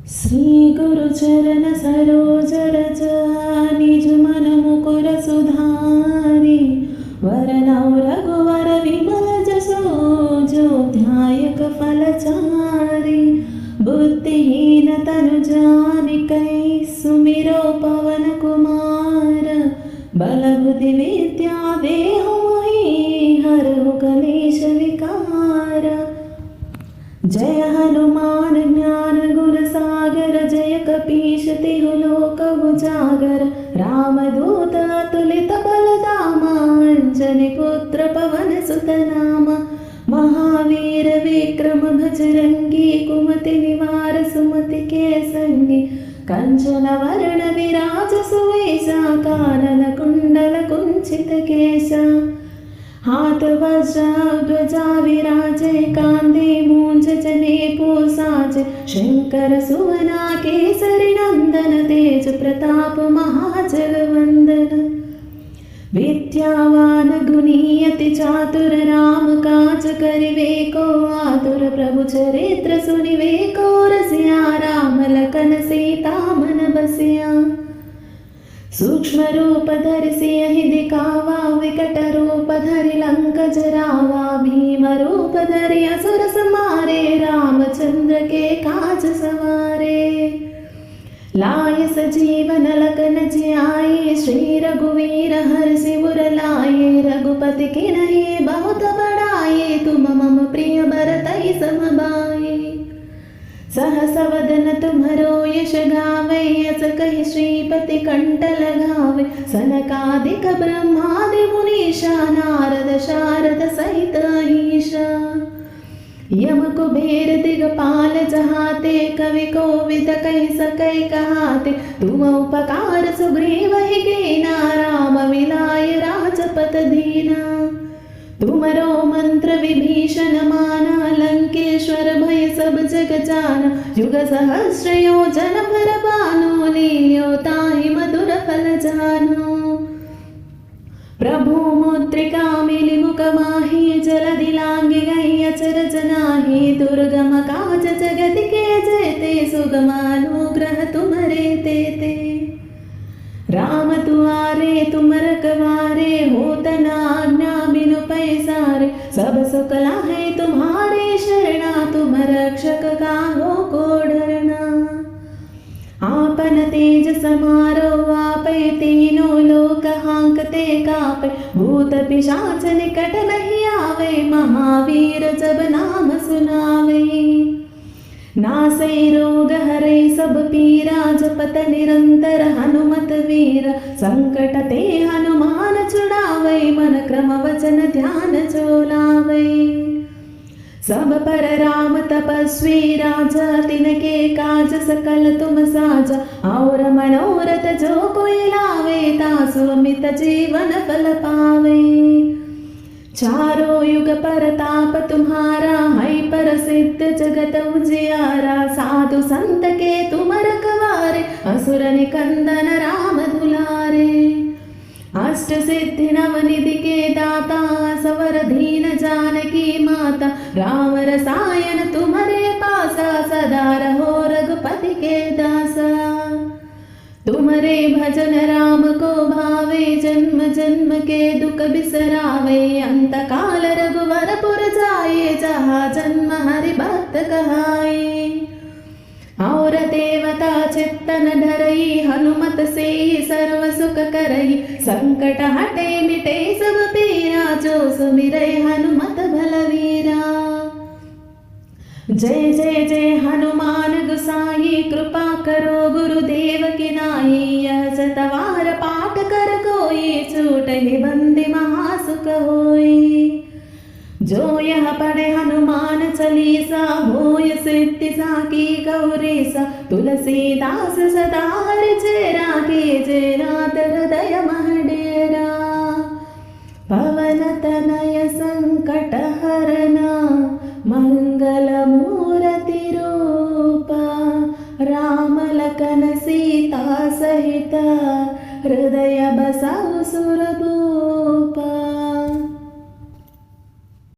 श्री गुरु चरण सरोज रज निज मन मुकुर सुधारी वरनौ रघुवर विमल जसो जो ध्यायक फलचारी बुद्धिहीन तनु जानिकै सुमिरो पवन कुमार बल बुद्धि विद्या देहु मोहि हरहु कलेश विकार। जय हनुमान ज्ञान गुण सागर जय कपीश तिहु लोक उजागर रामदूत अतुलित बल धामा अंजनी पुत्र पवन सुत नामा महावीर विक्रम भजरंगी कुमति निवार सुमति के संगी कंचन वर्ण विराज सुवेशा कानन कुंडल कुंचित केशा हाथ वज्र ध्वजा विराजे कांधे मूंज जनेपो साज शंकर सुवना केसरी नंदन तेज प्रताप महाजगवंदन विद्यावान गुणी अति चातुर राम काज करिवे को आतुर प्रभु चरित्र सुनिवे को रसिया राम लखन सीता मन बसिया सूक्ष्म रूप धरि सियहि दिखावा विकट रूप धरि लंक जरावा भीम रूप धरि असुर संहारे रामचंद्र के काज सवारे लाय सजीवन लखन जियाए श्री रघुवीर हर्षि उर लाए रघुपति किन्हीं बहुत बड़ाए तुम मम प्रिय भरतहि सम भाई सहस वदन तुम्हरो यश गावे यस कहि श्रीपति कंठ लगावे सनकादिक ब्रह्मादि मुनीषा नारद शारद सहित अहीशा यम कुबेर दिगपाल जहाते कवि कोविद कहि सकै कहाते तुम उपकार सुग्रीवहि कीना राम मिलाय राजपत दीना तुमरो मंत्र विभीषण माना लंकेश्वर भय सब जग जाना युग सहस्र योजन पर बानो लील्यो ताहि मधुर फल जानो प्रभु मुद्रिका मिलि मुख माहि जलधि लांघि गई अचरज नाही दुर्गम काज जगत के जेते सुगम अनुग्रह तुम्हरे तेते राम दुआरे तुम रखवारे होत न आज्ञा बिनु पैसारे सब सुख लाहे तुम्हारे शरणा तुम रक्षक काहो को डरना आपन तेज समारो आपै तीनों लोक हांकते कापै भूत पिशाच निकट नहीं आवे महावीर जब नाम सुनावे नासै रोग हरै सब पीरा जपत निरंतर हनुमत वीर संकट ते हनुमान छुड़ावै मन क्रम वचन ध्यान जो लावै सब पर राम तपस्वी राजा तिनके काज सकल तुम साजा और मनोरथ जो कोई लावे तासु अमित जीवन फल पावे चारों युग परताप तुम्हारा है प्रसिद्ध जगत उजियारा साधु संत के तुम रखवारे असुर निकंदन राम दुलारे अष्ट सिद्धि नवनिधि के दाता सवर दीन जानकी माता राम रसायन तुम्हारे पासा सदा रहो रघुपति के दासा तुम्हारे भजन राम को भावे जन्म जन्म के दुख बिसरावे अंत काल रघुवर पुर जाए जहाँ जन्म हरि भक्त कहाए और देवता चित्तन धरई हनुमत से सर्व सुख करई संकट हटे मिटे सब पीरा जो सुमिरै हनुमत बलवीरा जय जय जय हनुमान गुसाई कृपा करो गुरुदेव की नाई यह सतवार पाठ कर कोई छूटहि बंदी महासुख होई जो यह पढ़े हनुमान चालीसा होय सिद्धि साकी गौरीसा तुलसीदास सदा हरि चेरा के जे नाथ हृदय मह डेरा पवन तनय